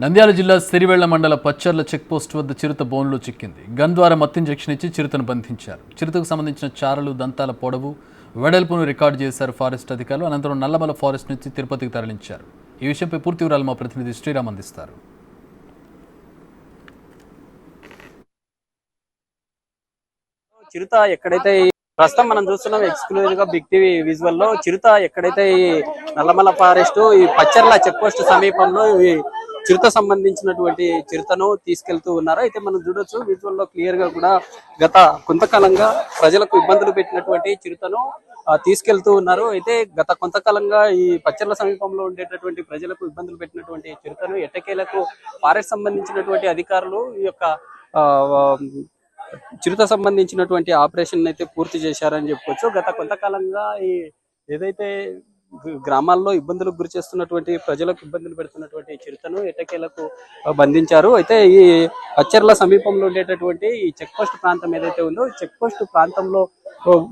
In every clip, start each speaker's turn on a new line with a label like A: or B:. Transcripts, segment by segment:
A: నంద్యాల జిల్లా సిరివెళ్ల మండల పచ్చర్ల చెక్పోస్ట్ వద్ద చిరుత బోన్లో చిక్కింది. గన్ ద్వారా మత్తు ఇంజెక్షన్ ఇచ్చి చిరుతను బంధించారు. చిరుతకు సంబంధించిన చారలు, దంతాల పొడవు, వెడల్పును రికార్డు చేశారు ఫారెస్ట్ అధికారులు. అనంతరం నల్లమల ఫారెస్ట్ నుంచి తిరుపతికి తరలించారు. ఈ విషయంపై పూర్తి వివరాలు మా ప్రతినిధి శ్రీరామ్ అందిస్తారు.
B: చిరుత ఎక్కడైతే ప్రస్తుతం మనం చూస్తున్నాం ఎక్స్క్లూజివ్ గా బిగ్ టీవీ విజువల్ లో చిరుత ఎక్కడైతే ఈ నల్లమల ఫారెస్ట్ ఈ పచ్చర్ల చెక్ పోస్ట్ సమీపంలో ఈ చిరుత సంబంధించినటువంటి చిరుతను తీసుకెళ్తూ ఉన్నారు. అయితే మనం చూడొచ్చు విజువల్ లో క్లియర్ గా కూడా గత కొంతకాలంగా ప్రజలకు ఇబ్బందులు పెట్టినటువంటి చిరుతను తీసుకెళ్తూ ఉన్నారు. అయితే గత కొంతకాలంగా ఈ పచ్చర్ల సమీపంలో ఉండేటటువంటి ప్రజలకు ఇబ్బందులు పెట్టినటువంటి చిరుతను ఎట్టకేలకు ఫారెస్ట్ సంబంధించినటువంటి అధికారులు ఈ యొక్క చిరుత సంబంధించినటువంటి ఆపరేషన్ అయితే పూర్తి చేశారని చెప్పుకోవచ్చు. గత కొంతకాలంగా ఈ ఏదైతే గ్రామాల్లో ఇబ్బందులకు గురి చేస్తున్నటువంటి ప్రజలకు ఇబ్బందులు పెడుతున్నటువంటి చిరుతను ఎట్టకేలకు బంధించారు. అయితే ఈ పచ్చర్ల సమీపంలో ఉండేటటువంటి ఈ చెక్ పోస్ట్ ప్రాంతం ఏదైతే ఉందో చెక్ పోస్ట్ ప్రాంతంలో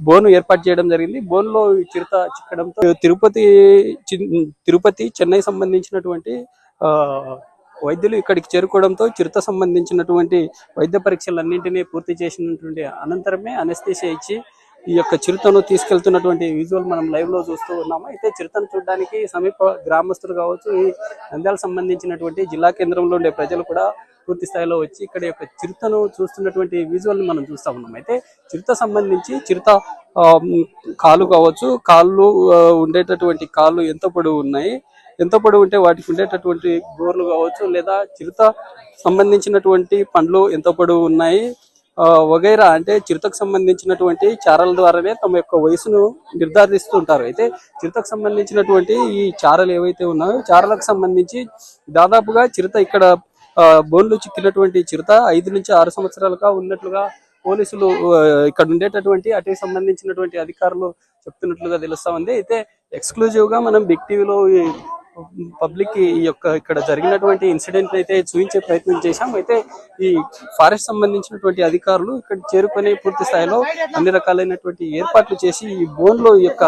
B: బోను ఏర్పాటు చేయడం జరిగింది. బోన్లో చిరుత చిక్కడంతో తిరుపతి చెన్నై సంబంధించినటువంటి వైద్యులు ఇక్కడికి చేరుకోవడంతో చిరుత సంబంధించినటువంటి వైద్య పరీక్షలన్నింటినీ పూర్తి చేసినటువంటి అనంతరమే అనెస్థీషియా ఇచ్చి ఈ యొక్క చిరుతను తీసుకెళ్తున్నటువంటి విజువల్ మనం లైవ్ లో చూస్తూ ఉన్నాము. అయితే చిరుతను చూడడానికి సమీప గ్రామస్తులు కావచ్చు, ఈ నంద్యాల సంబంధించినటువంటి జిల్లా కేంద్రంలో ఉండే ప్రజలు కూడా పూర్తి స్థాయిలో వచ్చి ఇక్కడ యొక్క చిరుతను చూస్తున్నటువంటి విజువల్ ని మనం చూస్తా ఉన్నాం. అయితే చిరుత సంబంధించి చిరుత కాళ్ళు కావచ్చు, కాళ్ళు ఉండేటటువంటి కాళ్ళు ఎంత పొడవు ఉన్నాయి, ఎంత పొడవు ఉంటే వాటికి ఉండేటటువంటి గోర్లు కావచ్చు, లేదా చిరుత సంబంధించినటువంటి పండ్లు ఎంత పొడవు ఉన్నాయి వగైరా అంటే చిరుతకు సంబంధించినటువంటి చారల ద్వారానే తమ యొక్క వయసును నిర్ధారిస్తుంటారు. అయితే చిరుతకు సంబంధించినటువంటి ఈ చారలు ఏవైతే ఉన్నాయో చారలకు సంబంధించి దాదాపుగా చిరుత ఇక్కడ బోన్లు చిక్కినటువంటి చిరుత 5 నుంచి 6 సంవత్సరాలుగా ఉన్నట్లుగా పోలీసులు ఇక్కడ ఉండేటటువంటి అటవీ సంబంధించినటువంటి అధికారులు చెప్తున్నట్లుగా తెలుస్తా ఉంది. అయితే ఎక్స్క్లూజివ్ గా మనం బిగ్ టీవీలో పబ్లిక్ ఈ యొక్క ఇక్కడ జరిగినటువంటి ఇన్సిడెంట్ అయితే చూపించే ప్రయత్నం చేశాం. అయితే ఈ ఫారెస్ట్ సంబంధించినటువంటి అధికారులు ఇక్కడ చేరుకొని పూర్తి స్థాయిలో అన్ని రకాలైనటువంటి ఏర్పాట్లు చేసి ఈ బోన్ లో ఈ యొక్క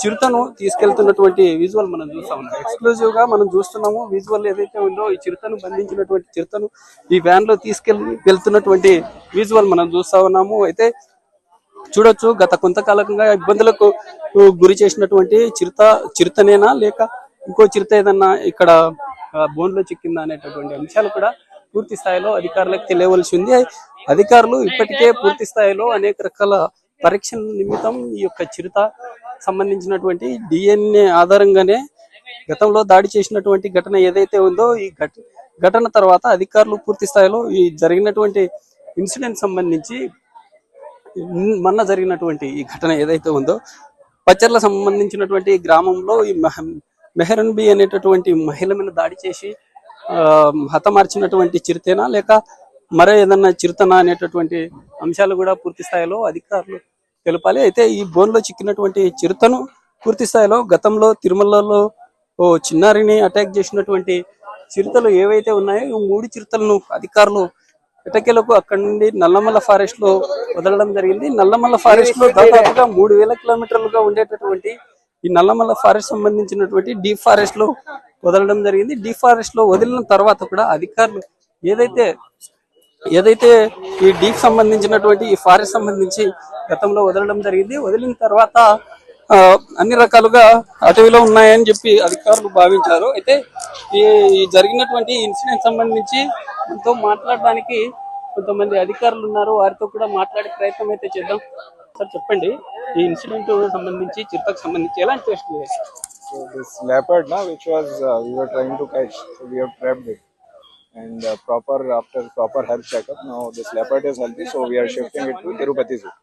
B: చిరుతను తీసుకెళ్తున్నటువంటి విజువల్ మనం చూస్తా ఉన్నాం. ఎక్స్క్లూజివ్ గా మనం చూస్తున్నాము. విజువల్ ఏదైతే ఉందో ఈ చిరుతను బంధించినటువంటి చిరుతను ఈ వ్యాన్ లో వెళ్తున్నటువంటి విజువల్ మనం చూస్తా ఉన్నాము. అయితే చూడొచ్చు గత కొంతకాలంగా ఇబ్బందులకు గురి చేసినటువంటి చిరుతనేనా లేక ఇంకో చిరుత ఏదన్నా ఇక్కడ బోన్లో చిక్కిందా అనేటటువంటి అంశాలు కూడా పూర్తి స్థాయిలో అధికారులకు తెలియవలసి ఉంది. అధికారులు ఇప్పటికే పూర్తి స్థాయిలో అనేక రకాల పరీక్షల నిమిత్తం ఈ యొక్క చిరుత సంబంధించినటువంటి DNA ఆధారంగానే గతంలో దాడి చేసినటువంటి ఘటన ఏదైతే ఉందో ఈ ఘటన తర్వాత అధికారులు పూర్తి స్థాయిలో ఈ జరిగినటువంటి ఇన్సిడెంట్ సంబంధించి మొన్న జరిగినటువంటి ఈ ఘటన ఏదైతే ఉందో పచ్చర్ల సంబంధించినటువంటి గ్రామంలో ఈ మెహరన్ బి అనేటటువంటి మహిళ మీద దాడి చేసి హతమార్చినటువంటి చిరుతేనా లేక మరో ఏదన్నా చిరుతనా అనేటటువంటి అంశాలు కూడా పూర్తి స్థాయిలో అధికారులు తెలపాలి. అయితే ఈ బోన్లో చిక్కినటువంటి చిరుతను పూర్తి స్థాయిలో గతంలో తిరుమలలో చిన్నారిని అటాక్ చేసినటువంటి చిరుతలు ఏవైతే ఉన్నాయో ఈ 3 చిరుతలను అధికారులు ఎటకేలకు అక్కడి నుండి నల్లమల ఫారెస్ట్ లో వదలడం జరిగింది. నల్లమల ఫారెస్ట్ లో దాదాపుగా 3000 కిలోమీటర్లుగా ఉండేటటువంటి ఈ నల్లమల ఫారెస్ట్ సంబంధించినటువంటి డీప్ ఫారెస్ట్ లో వదలడం జరిగింది. డీప్ ఫారెస్ట్ లో వదిలిన తర్వాత కూడా అధికారులు ఏదైతే ఈ డీప్ సంబంధించినటువంటి ఈ ఫారెస్ట్ సంబంధించి గతంలో వదలడం జరిగింది. వదిలిన తర్వాత అన్ని రకాలుగా అటవీలో ఉన్నాయని చెప్పి అధికారులు భావించారు. అయితే ఈ జరిగినటువంటి ఇన్సిడెంట్ సంబంధించి మనతో మాట్లాడడానికి కొంతమంది అధికారులు ఉన్నారు. వారితో కూడా మాట్లాడే ప్రయత్నం అయితే చేద్దాం. సార్ చెప్పండి, ఈ ఇన్సిడెంట్ సంబంధించి చిరుతకు సంబంధించి ఎలాంటి టెస్ట్ చేశారు?
C: So this leopard now, which was we were trying to catch, so we have trapped it, and after proper health checkup, now this leopard is healthy, so we are shifting it to Tirupati Zoo.